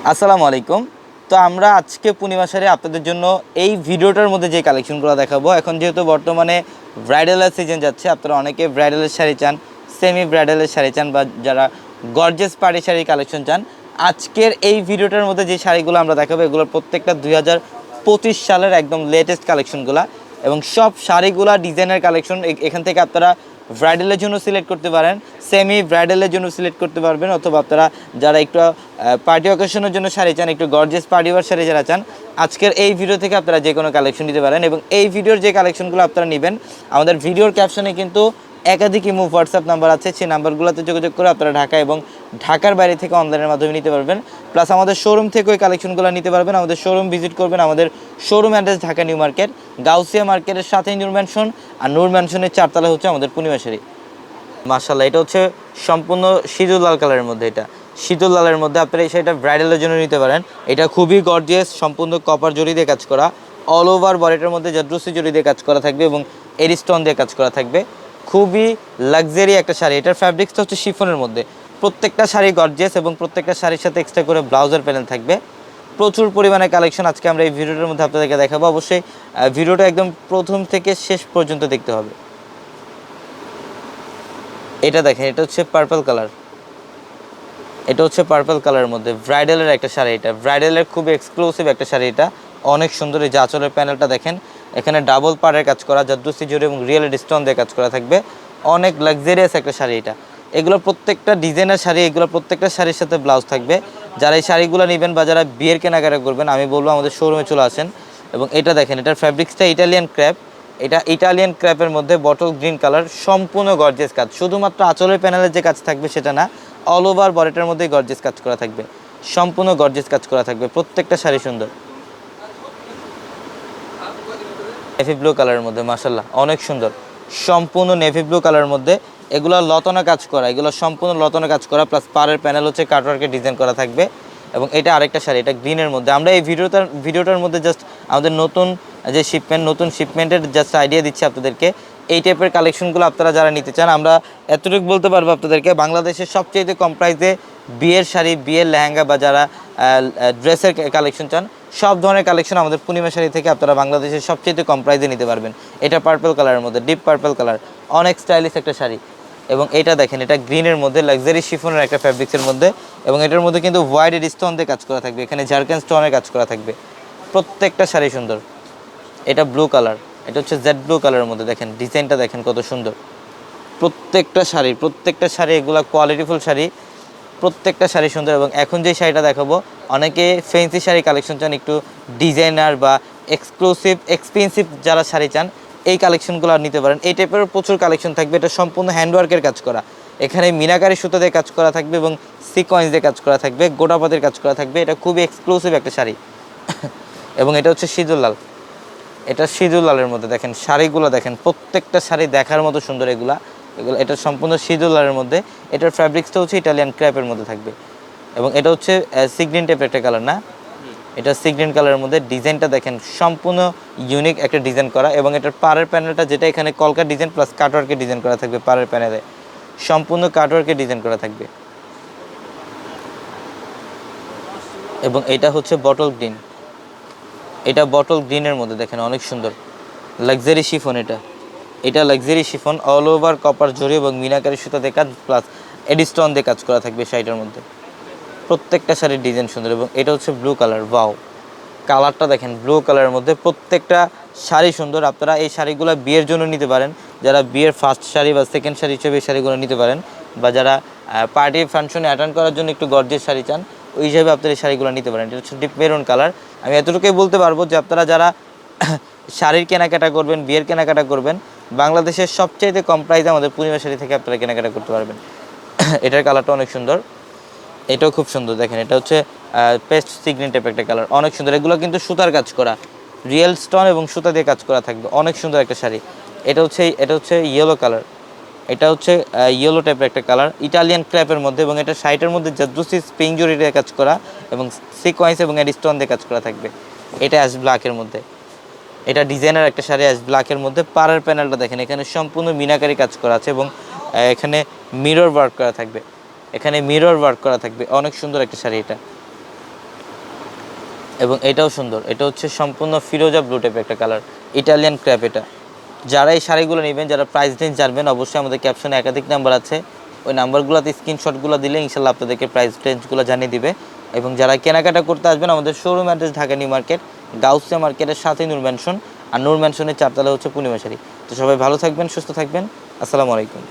আসসালামু আলাইকুম। তো আমরা আজকে পূর্ণিমা শাড়ি আপনাদের জন্য এই ভিডিওটার মধ্যে যে কালেকশনগুলো দেখাবো, এখন যেহেতু বর্তমানে ব্রাইডালের সিজন যাচ্ছে, আপনারা অনেকে ব্রাইডালের শাড়ি চান, সেমি ব্রাইডালের শাড়ি চান, বা যারা গর্জিয়াস পার্টি শাড়ি কালেকশন চান, আজকের এই ভিডিওটার মধ্যে যে শাড়িগুলো আমরা দেখাবো এগুলো প্রত্যেকটা 2025 সালের একদম লেটেস্ট কালেকশনগুলো, এবং সব শাড়িগুলা ডিজাইনের কালেকশন। এখান থেকে আপনারা ব্রাইডালের জন্য সিলেক্ট করতে পারেন, সেমি ব্রাইডালের জন্য সিলেক্ট করতে পারবেন, অথবা আপনারা যারা একটু পার্টি অকেশনের জন্য শাড়ি চান, একটু গর্জিয়াস পার্টি ওয়ার শাড়ি যারা চান, আজকের এই ভিডিও থেকে আপনারা যে কোনো কালেকশন নিতে পারেন। এবং এই ভিডিওর যে কালেকশনগুলো আপনারা নেবেন, আমাদের ভিডিওর ক্যাপশনে কিন্তু একাধিক ইমো হোয়াটসঅ্যাপ নাম্বার আছে, সেই নাম্বারগুলোতে যোগাযোগ করে আপনারা ঢাকা এবং ঢাকার বাইরে থেকে অনলাইনের মাধ্যমে নিতে পারবেন। প্লাস আমাদের শোরুম থেকে ওই কালেকশনগুলো নিতে পারবেন। আমাদের শোরুম ভিজিট করবেন। আমাদের showroom address Dhaka new market, Gausia মার্কেটের সাথে নূর ম্যানশন, আর নূর ম্যানশনের 4 তলা হচ্ছে আমাদের পূর্ণিমা শাড়ি। মাশাআল্লাহ, এটা হচ্ছে সম্পূর্ণ সিঁদুর লাল কালারের মধ্যে। এটা সিঁদুর লালের মধ্যে আপনারা এই শাড়িটা ব্রাইডালের জন্য নিতে পারেন। এটা খুবই গর্জিয়াস, সম্পূর্ণ কপার জরি দিয়ে কাজ করা, অল ওভার বডিটার মধ্যে জাদ্রুসি জরি দিয়ে কাজ করা থাকবে এবং এরিস্টোন দিয়ে কাজ করা থাকবে। খুবই লাক্সারি একটা শাড়ি। এটার ফ্যাব্রিক্সটা হচ্ছে শিফনের মধ্যে। প্রত্যেকটা শাড়ি গর্জিয়াস এবং প্রত্যেকটা শাড়ির সাথে এক্সট্রা করে ব্লাউজের প্যানেল থাকবে। প্রচুর পরিমাণে কালেকশন আজকে আমরা এই ভিডিওটার মধ্যে আপনাদেরকে দেখাবো। অবশ্যই ভিডিওটা একদম প্রথম থেকে শেষ পর্যন্ত দেখতে হবে। এটা দেখেন, এটা হচ্ছে পার্পল কালার। এটা হচ্ছে পার্পল কালারের মধ্যে ব্রাইডালের একটা শাড়ি। এটা ব্রাইডালের খুব এক্সক্লুসিভ একটা শাড়ি। এটা অনেক সুন্দর। এই যে আঁচলের প্যানেলটা দেখেন, এখানে ডাবল পাড়ের কাজ করা, জাদ্দুসি জরি এবং রিয়েল স্টোন দিয়ে কাজ করা থাকবে। অনেক লাক্সারিয়াস একটা শাড়ি এটা। এগুলো প্রত্যেকটা ডিজাইনের শাড়ি, এগুলো প্রত্যেকটা শাড়ির সাথে ব্লাউজ থাকবে। যারা এই শাড়িগুলো নেবেন বা যারা বিয়ের কেনাকাটা করবেন, আমি বলবো আমাদের শোরুমে চলে আসেন। এবং এটা দেখেন, এটার ফ্যাব্রিক্সটা ইটালিয়ান ক্র্যাপ। এটা ইটালিয়ান ক্র্যাপের মধ্যে বটল গ্রিন কালার, সম্পূর্ণ গর্জিয়াস কাজ। শুধুমাত্র আঁচলের প্যানেলের যে কাজ থাকবে সেটা না, অল ওভার বডিটার মধ্যেই গর্জিয়াস কাজ করা থাকবে, সম্পূর্ণ গর্জিয়াস কাজ করা থাকবে। প্রত্যেকটা শাড়ি সুন্দর। নেভি ব্লু কালারের মধ্যে মাশাআল্লাহ অনেক সুন্দর, সম্পূর্ণ নেভি ব্লু কালারের মধ্যে। এগুলো লতনা কাজ করা, এগুলো সম্পূর্ণ লতনা কাজ করা, প্লাস পাড়ের প্যানেল হচ্ছে কাটওয়ার্কের ডিজাইন করা থাকবে। এবং এটা আরেকটা শাড়ি, এটা গ্রিনের মধ্যে। আমরা এই ভিডিওটার মধ্যে জাস্ট আমাদের নতুন যে নতুন শিপমেন্টের জাস্ট আইডিয়া দিচ্ছি আপনাদেরকে। এই টাইপের কালেকশনগুলো আপনারা যারা নিতে চান, আমরা এতটুকু বলতে পারবো আপনাদেরকে, বাংলাদেশের সবচেয়ে কম প্রাইসে বিয়ের শাড়ি, বিয়ের লেহেঙ্গা বা যারা ড্রেসের কালেকশন চান, সব ধরনের কালেকশন আমাদের পূর্ণিমা শাড়ি থেকে আপনারা বাংলাদেশের সবচেয়ে কম প্রাইসে নিতে পারবেন। এটা পার্পল কালারের মধ্যে, ডিপ পার্পল কালার, অনেক স্টাইলিশ একটা শাড়ি। এবং এটা দেখেন, এটা গ্রিনের মধ্যে লাক্সারি শিফনের একটা ফ্যাব্রিক্সের মধ্যে, এবং এটার মধ্যে কিন্তু হোয়াইট স্টোন দিয়ে কাজ করা থাকবে, এখানে জার্কান স্টোনের কাজ করা থাকবে। প্রত্যেকটা শাড়ি সুন্দর। এটা ব্লু কালার, এটা হচ্ছে জেড ব্লু কালারের মধ্যে। দেখেন ডিজাইনটা দেখেন কত সুন্দর। প্রত্যেকটা শাড়ি এগুলা কোয়ালিটিফুল শাড়ি, প্রত্যেকটা শাড়ি সুন্দর। এবং এখন যে শাড়িটা দেখাবো, অনেকে ফ্যান্সি শাড়ি কালেকশন চান, একটু ডিজাইনার বা এক্সক্লুসিভ এক্সপেন্সিভ যারা শাড়ি চান, এই কালেকশনগুলো নিতে পারেন। এই টাইপের প্রচুর কালেকশন থাকবে। এটা সম্পূর্ণ হ্যান্ডওয়ার্কের কাজ করা, এখানে মিনাকারি সুতো দিয়ে কাজ করা থাকবে এবং সিকোয়েন্স দিয়ে কাজ করা থাকবে, গোটাপাতের কাজ করা থাকবে। এটা খুবই এক্সক্লুসিভ একটা শাড়ি। এবং এটা হচ্ছে সিঁদুর লাল। এটা সিঁদুর লালের মধ্যে দেখেন শাড়িগুলো, দেখেন প্রত্যেকটা শাড়ি দেখার মতো সুন্দর। এগুলো এটা সম্পূর্ণ সিঁদুর লালের মধ্যে। এটার ফ্যাব্রিক্সটা হচ্ছে ইটালিয়ান ক্র্যাপের মধ্যে থাকবে। এবং এটা হচ্ছে সিগ্রিন টাইপের একটা কালার না, এটা সিগ্রিন কালারের মধ্যে। ডিজাইনটা দেখেন সম্পূর্ণ ইউনিক একটা ডিজাইন করা। এবং এটার পাড়ের প্যানেলটা যেটা এখানে কলকা ডিজাইন প্লাস কাটওয়ার্কের ডিজাইন করা থাকবে, পাড়ের প্যানেলে সম্পূর্ণ কাটওয়ার্কের ডিজাইন করা থাকবে। এবং এটা হচ্ছে বটল গ্রিন, এটা বটল গ্রিনের মধ্যে দেখেন অনেক সুন্দর লাক্সারি শিফন। এটা luxury chiffon, all over copper জরি এবং মিনাকারি সুতা দিয়ে কাজ প্লাস এডিস্টোন দিয়ে কাজ করা থাকবে শাড়িটার মধ্যে। প্রত্যেকটা শাড়ির ডিজাইন সুন্দর। এবং এটা হচ্ছে ব্লু কালার। ওয়াও, কালারটা দেখেন ব্লু কালারের মধ্যে। প্রত্যেকটা শাড়ি সুন্দর। আপনারা এই শাড়িগুলো বিয়ের জন্য নিতে পারেন, যারা বিয়ের ফার্স্ট শাড়ি বা সেকেন্ড শাড়ি হিসেবে এই শাড়িগুলো নিতে পারেন, বা যারা পার্টি ফাংশনে অ্যাটেন্ড করার জন্য একটু গর্জিয়াস শাড়ি চান, ওই হিসাবে আপনারা এই শাড়িগুলো নিতে পারেন। এটা হচ্ছে ডিপ মেরুন কালার। আমি এতটুকুই বলতে পারবো যে আপনারা যারা শাড়ির কেনাকাটা করবেন, বিয়ের কেনাকাটা করবেন, বাংলাদেশের সবচাইতে কম প্রাইসে আমাদের পূর্ণিমা শাড়ি থেকে আপনারা কেনাকাটা করতে পারবেন। এটার কালারটা অনেক সুন্দর, এটাও খুব সুন্দর। দেখেন এটা হচ্ছে পেস্ট সিগ্রিন টাইপ একটা কালার, অনেক সুন্দর। এগুলো কিন্তু সুতার কাজ করা, রিয়েল স্টোন এবং সুতা দিয়ে কাজ করা থাকবে। অনেক সুন্দর একটা শাড়ি। এটা হচ্ছে ইয়েলো কালার। এটা হচ্ছে ইয়েলো টাইপের একটা কালার, ইটালিয়ান ক্র্যাপের মধ্যে। এবং এটা শাড়িটার মধ্যে জাদ্দুসি স্প্রিং জরি দিয়ে কাজ করা এবং সিকোয়েন্স এবং স্টোন দিয়ে কাজ করা থাকবে। এটা অ্যাশ ব্ল্যাকের মধ্যে। এটা ডিজাইনার একটা শাড়ি অ্যাশ ব্ল্যাকের মধ্যে। পাড়ের প্যানেলটা দেখেন, এখানে সম্পূর্ণ মিনাকারি কাজ করা আছে এবং এখানে মিরর ওয়ার্ক করা থাকবে, এখানে মিরর ওয়ার্ক করা থাকবে। অনেক সুন্দর একটা শাড়ি এটা। এবং এটাও সুন্দর, এটা হচ্ছে সম্পূর্ণ ফিরোজা ব্লু টাইপের একটা কালার, ইটালিয়ান ক্র্যাপ এটা। যারা এই শাড়িগুলো নেবেন, যারা প্রাইস রেঞ্জ জানবেন, অবশ্যই আমাদের ক্যাপশনে একাধিক নাম্বার আছে, ওই নাম্বারগুলোতে স্ক্রিনশটগুলো দিলে ইনশাল্লাহ আপনাদেরকে প্রাইস রেঞ্জগুলো জানিয়ে দিবে। এবং যারা কেনাকাটা করতে আসবেন, আমাদের showroom address Dhaka new market, Gausia মার্কেটের সাথে নূর ম্যানশন, আর নূর ম্যানশনের 4 তলা হচ্ছে পূর্ণিমা শাড়ি। তো সবাই ভালো থাকবেন, সুস্থ থাকবেন, আসসালামু আলাইকুম।